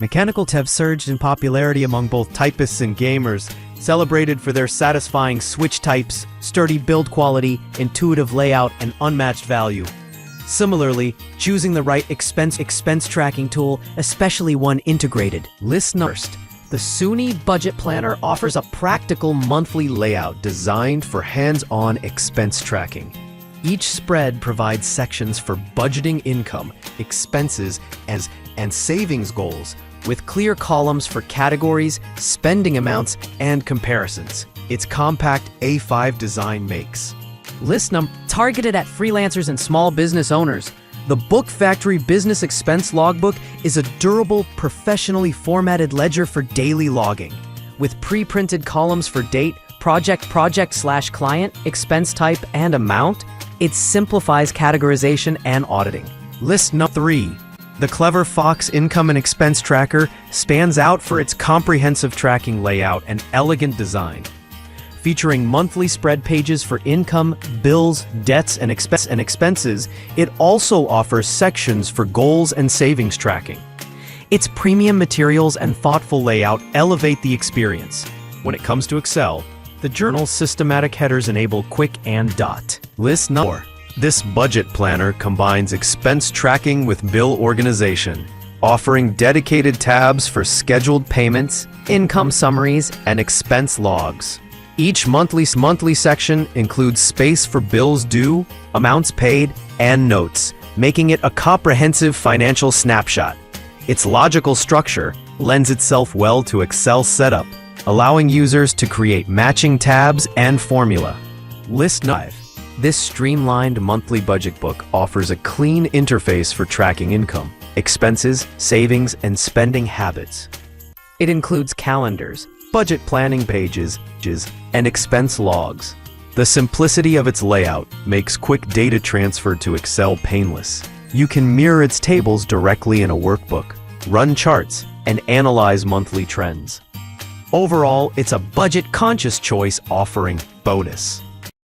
Mechanical tabs surged in popularity among both typists and gamers, celebrated for their satisfying switch types, sturdy build quality, intuitive layout, and unmatched value. Similarly, choosing the right expense tracking tool, especially one integrated. List first. The SUNEE Budget Planner offers a practical monthly layout designed for hands-on expense tracking. Each spread provides sections for budgeting income, expenses, and savings goals, with clear columns for categories, spending amounts, and comparisons. Its compact A5 design makes list number targeted at freelancers and small business owners. The BookFactory Business Expense Logbook is a durable, professionally formatted ledger for daily logging. With pre-printed columns for date, project/client, expense type, and amount, it simplifies categorization and auditing. List number 3. The Clever Fox Income and Expense Tracker stands out for its comprehensive tracking layout and elegant design. Featuring monthly spread pages for income, bills, debts, and expenses, it also offers sections for goals and savings tracking. Its premium materials and thoughtful layout elevate the experience. When it comes to Excel, the journal's systematic headers enable quick and dot. List number 4. This budget planner combines expense tracking with bill organization, offering dedicated tabs for scheduled payments, income summaries, and expense logs. Each monthly section includes space for bills due, amounts paid, and notes, making it a comprehensive financial snapshot. Its logical structure lends itself well to Excel setup, allowing users to create matching tabs and formula. List 5. This streamlined monthly budget book offers a clean interface for tracking income, expenses, savings, and spending habits. It includes calendars, budget planning pages, and expense logs. The simplicity of its layout makes quick data transfer to Excel painless. You can mirror its tables directly in a workbook, run charts, and analyze monthly trends. Overall, it's a budget-conscious choice offering bonus.